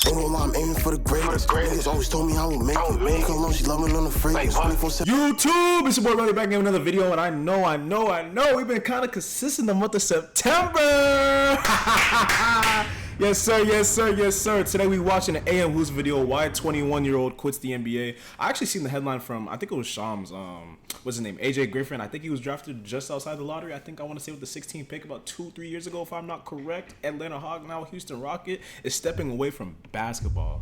Ain't gonna lie, I'm aiming for the greatest. Niggas always told me I would make it. Man, come on, she loving on the fragrance. YouTube, it's your boy Ronnie back in another video, and I know we've been kind of consistent the month of September. Yes sir. Today we watching an AM Who's video. Why 21-year-old quits the NBA. I actually seen the headline from, I think it was Shams, what's his name, AJ Griffin. I think he was drafted just outside the lottery. I want to say with the 16th pick about 2-3 years ago, if I'm not correct. Atlanta Hawk, now Houston Rocket, is stepping away from basketball.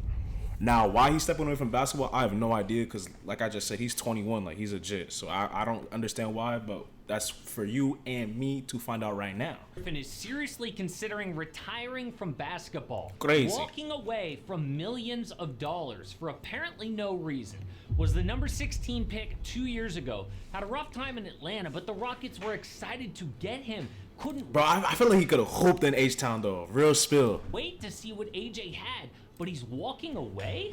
Now, why he's stepping away from basketball, I have no idea, because like I just said, he's 21, like he's a jit. So I don't understand why, but that's for you and me to find out right now. Griffin is seriously considering retiring from basketball. Crazy. Walking away from millions of dollars for apparently no reason. Was the number 16 pick 2 years ago. Had a rough time in Atlanta, but the Rockets were excited to get him. Couldn't. Bro, I feel like he could have hooped in H-Town though. Real spill. Wait to see what AJ had, but he's walking away?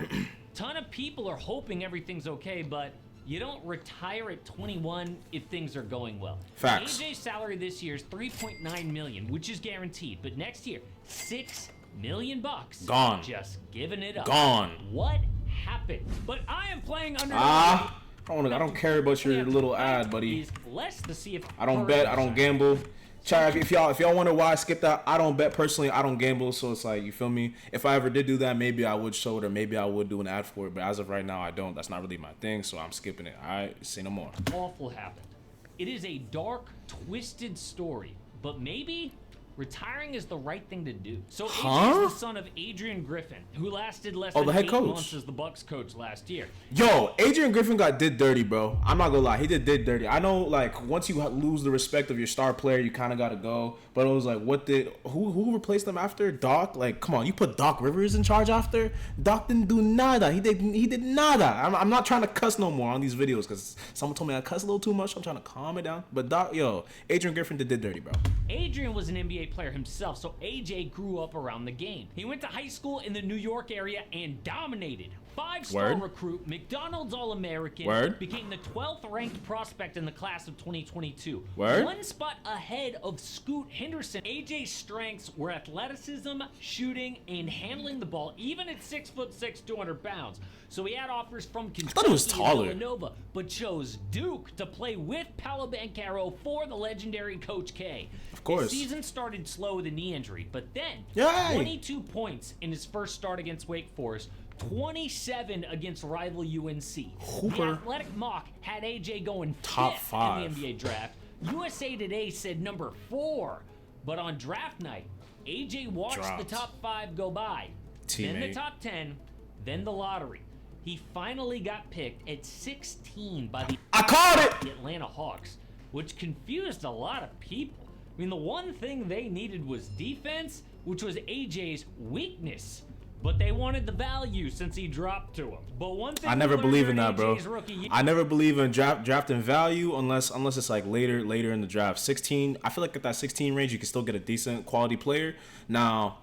Ton of people are hoping everything's okay, but you don't retire at 21 if things are going well. Facts. AJ's salary this year is $3.9 million, which is guaranteed, but next year, $6 million bucks. Gone. Just giving it up. Gone. What happened? But I am playing under. I don't care about your little ad, buddy. Less to see if I don't bet. I don't gamble. Chat, if y'all wonder why I skipped that, I don't bet personally. I don't gamble, so it's like, you feel me? If I ever did do that, maybe I would show it, or maybe I would do an ad for it. But as of right now, I don't. That's not really my thing, so I'm skipping it. All right, say no more. Awful happened. It is a dark, twisted story, but maybe retiring is the right thing to do. So AJ is the son of Adrian Griffin, who lasted less than the head 8 coach. months as the Bucks coach last year. Yo, Adrian Griffin got did dirty, bro. I'm not gonna lie, he did dirty. I know, like, once you lose the respect of your star player, you kind of gotta go. But it was like, who replaced him after? Doc? Like, come on, you put Doc Rivers in charge after? Doc didn't do nada. He did nada. I'm not trying to cuss no more on these videos because someone told me I cuss a little too much. I'm trying to calm it down. But Adrian Griffin did dirty, bro. Adrian was an NBA player himself, so AJ grew up around the game. He went to high school in the New York area and dominated. 5-star recruit, McDonald's All-American, became the 12th ranked prospect in the class of 2022. One spot ahead of Scoot Henderson. AJ's strengths were athleticism, shooting, and handling the ball, even at 6'6", 200 pounds. So he had offers from Kentucky and Villanova, but chose Duke to play with Paolo Banchero for the legendary Coach K. Of course. His season started slow with a knee injury, but then 22 points in his first start against Wake Forest, 27 against rival UNC. Hooper. The Athletic Mock had AJ going top 5th 5 in the NBA draft. USA Today said number 4, but on draft night, AJ watched the top 5 go by. Then the top 10, then the lottery. He finally got picked at 16 by the Atlanta Hawks, which confused a lot of people. I mean, the one thing they needed was defense, which was AJ's weakness. But they wanted the value since he dropped to him. But one thing I never believe in that, bro. I never believe in drafting value unless it's like later in the draft. 16, I feel like at that 16 range, you can still get a decent quality player. Now,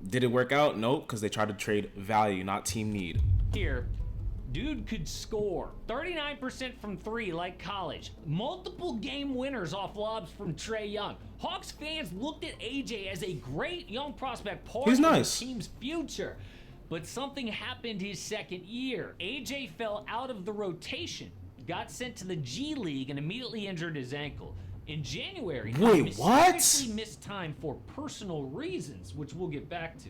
did it work out? No, because they tried to trade value, not team need. Here, dude could score 39% from 3 like college. Multiple game winners off lobs from Trae Young. Hawks fans looked at AJ as a great young prospect, part of the team's future. But something happened his second year. AJ fell out of the rotation, got sent to the G League, and immediately injured his ankle. In January, he mysteriously missed time for personal reasons, which we'll get back to.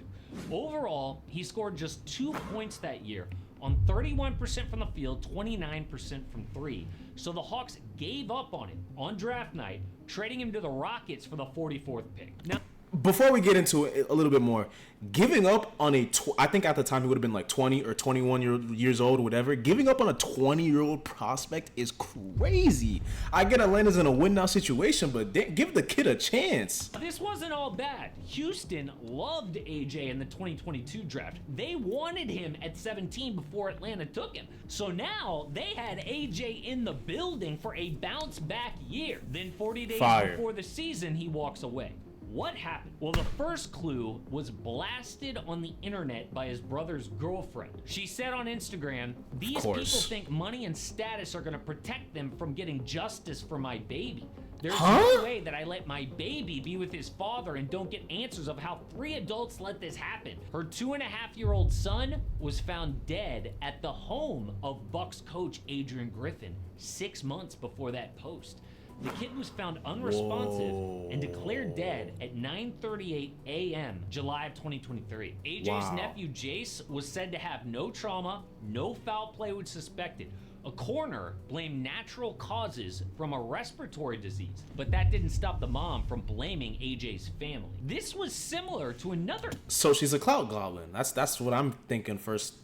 Overall, he scored just 2 points that year on 31% from the field, 29% from 3. So the Hawks gave up on him on draft night, trading him to the Rockets for the 44th pick. Now, before we get into it a little bit more, giving up on I think at the time he would have been like 20 or 21 years old, whatever. Giving up on a 20-year-old prospect is crazy. I get Atlanta's in a win-now situation, but give the kid a chance. This wasn't all bad. Houston loved AJ in the 2022 draft. They wanted him at 17 before Atlanta took him. So now they had AJ in the building for a bounce-back year. Then 40 days before the season, he walks away. What happened? Well, the first clue was blasted on the internet by his brother's girlfriend. She said on Instagram, "These people think money and status are gonna protect them from getting justice for my baby. There's no way that I let my baby be with his father and don't get answers of how 3 adults let this happen. Her 2.5-year-old son was found dead at the home of Bucks coach Adrian Griffin 6 months before that post. The kid was found unresponsive and declared dead at 9:38 a.m. July of 2023. AJ's nephew Jace was said to have no trauma, no foul play was suspected. A coroner blamed natural causes from a respiratory disease, but that didn't stop the mom from blaming AJ's family. This was similar to another So she's a clout goblin. That's what I'm thinking first,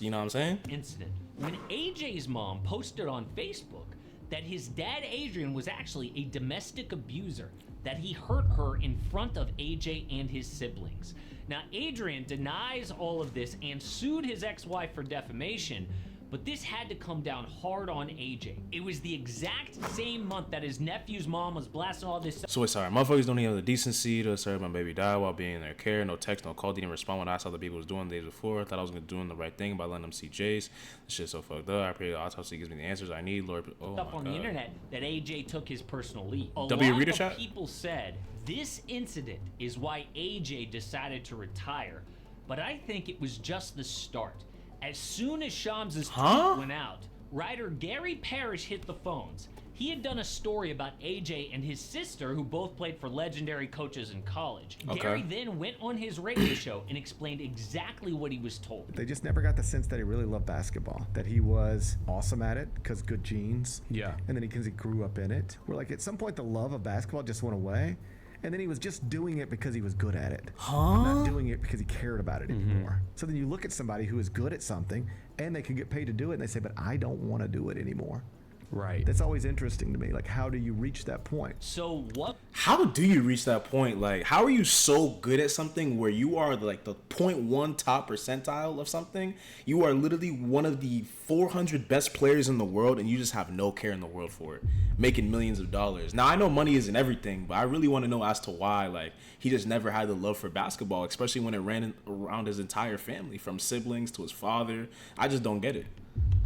you know what I'm saying? incident when AJ's mom posted on Facebook that his dad Adrian was actually a domestic abuser, that he hurt her in front of AJ and his siblings. Now, Adrian denies all of this and sued his ex-wife for defamation, but this had to come down hard on AJ. It was the exact same month that his nephew's mom was blasting all this. So wait, sorry, motherfuckers don't even have the decency to say my baby died while being in their care. No text, no call, didn't respond when I saw the baby was doing the days before. Thought I was doing the right thing by letting them see Jace. This shit's so fucked up. I pray the autopsy gives me the answers I need. Lord, oh Up my on God. the internet that AJ took his personal lead. A W lot reader of chat? people said this incident is why AJ decided to retire, but I think it was just the start. As soon as Shams' tweet went out, writer Gary Parrish hit the phones. He had done a story about AJ and his sister, who both played for legendary coaches in college. Okay. Gary then went on his radio show and explained exactly what he was told. They just never got the sense that he really loved basketball, that he was awesome at it because good genes. Yeah. And then because he grew up in it. Where like at some point the love of basketball just went away. And then he was just doing it because he was good at it. Not doing it because he cared about it anymore. So then you look at somebody who is good at something and they can get paid to do it and they say, but I don't want to do it anymore. Right. That's always interesting to me. Like, how do you reach that point? So what How do you reach that point? Like, how are you so good at something where you are like the 0.1 top percentile of something? You are literally one of the 400 best players in the world, and you just have no care in the world for it, making millions of dollars. Now, I know money isn't everything, but I really want to know as to why, like, he just never had the love for basketball, especially when it ran around his entire family, from siblings to his father. I just don't get it.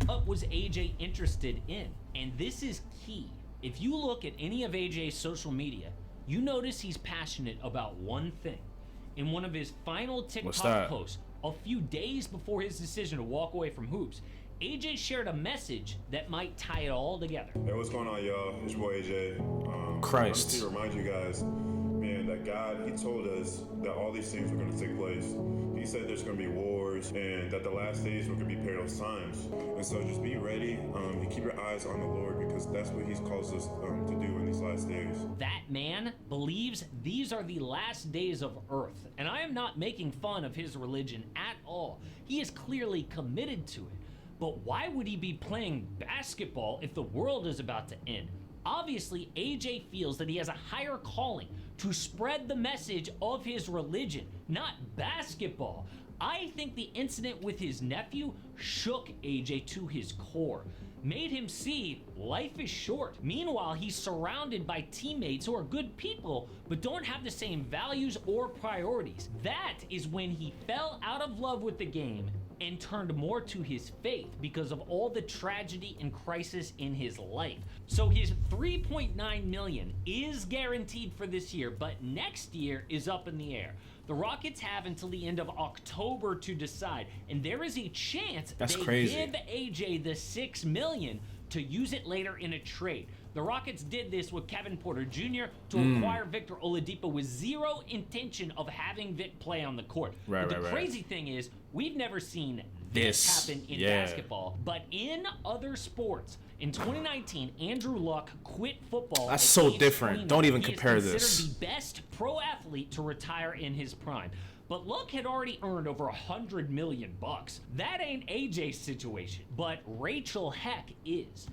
What was AJ interested in? And this is key. If you look at any of AJ's social media, you notice he's passionate about one thing. In one of his final What's TikTok that? posts, a few days before his decision to walk away from hoops, AJ shared a message that might tie it all together. Hey, what's going on, y'all? It's your boy AJ. Christ. I just to remind you guys, man, that God, He told us that all these things were going to take place. He said there's going to be wars and that the last days were going to be perilous times. And so just be ready and keep your eyes on the Lord because that's what He calls us to do in these last days. That man believes these are the last days of Earth, and I am not making fun of his religion at all. He is clearly committed to it. But why would he be playing basketball if the world is about to end? Obviously, AJ feels that he has a higher calling to spread the message of his religion, not basketball. I think the incident with his nephew shook AJ to his core, made him see life is short. Meanwhile, he's surrounded by teammates who are good people, but don't have the same values or priorities. That is when he fell out of love with the game and turned more to his faith because of all the tragedy and crisis in his life. So his $3.9 million is guaranteed for this year, but next year is up in the air. The Rockets have until the end of October to decide, and there is a chance That's they crazy. give AJ the $6 million to use it later in a trade. The Rockets did this with Kevin Porter Jr. to acquire Victor Oladipo with zero intention of having Vic play on the court. Right, But the right, right. crazy thing is, we've never seen This, this happen in yeah. basketball. But in other sports, in 2019, Andrew Luck quit football. That's at so age different. 29. Don't even He is compare considered this. the best pro athlete to retire in his prime. But Luck had already earned over $100 million. That ain't AJ's situation, but Rachel Heck is.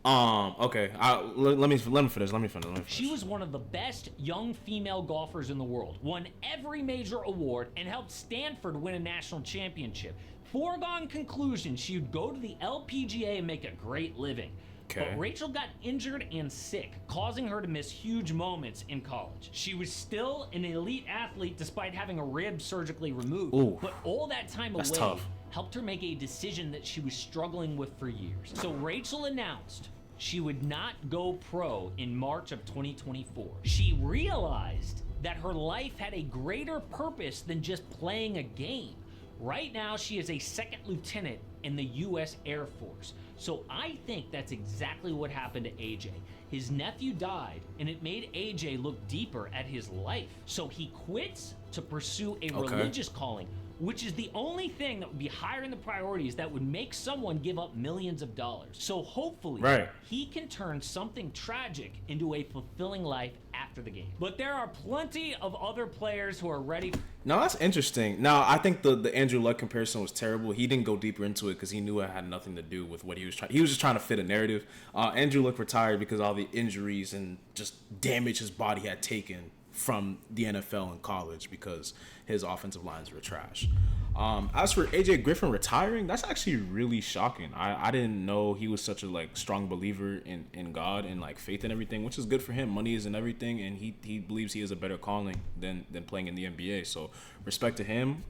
Okay. Let me finish. She was one of the best young female golfers in the world, won every major award, and helped Stanford win a national championship. Foregone conclusion, she would go to the LPGA and make a great living. Okay. But Rachel got injured and sick, causing her to miss huge moments in college. She was still an elite athlete despite having a rib surgically removed. Ooh. But all that time That's away tough. helped her make a decision that she was struggling with for years. So Rachel announced she would not go pro in March of 2024. She realized that her life had a greater purpose than just playing a game. Right now, she is a second lieutenant in the U.S. Air Force. So I think that's exactly what happened to AJ. His nephew died, and it made AJ look deeper at his life. So he quits to pursue a religious calling, which is the only thing that would be higher in the priorities that would make someone give up millions of dollars. So hopefully he can turn something tragic into a fulfilling life after the game. But there are plenty of other players who are ready. Now that's interesting. Now I think the Andrew Luck comparison was terrible. He didn't go deeper into it because he knew it had nothing to do with what he was trying. He was just trying to fit a narrative. Andrew Luck retired because all the injuries and just damage his body had taken from the NFL and college because his offensive lines were trash. As for AJ Griffin retiring, that's actually really shocking. I didn't know he was such a strong believer in God and faith and everything, which is good for him. Money isn't everything, and he believes he has a better calling than playing in the NBA. So respect to him.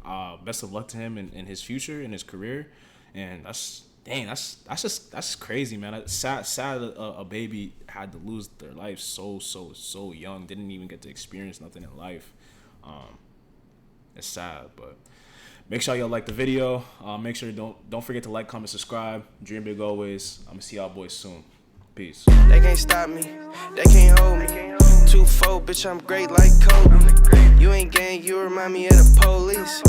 Best of luck to him in his future, in his career. And that's crazy, man. It's sad a baby had to lose their life so young, didn't even get to experience nothing in life. It's sad, but make sure y'all like the video. Make sure don't forget to like, comment, subscribe. Dream big always. I'm gonna see y'all boys soon. Peace. They can't stop me, they can't hold me. 2-4, bitch, I'm great like Kobe. You ain't gang, you remind me of the police.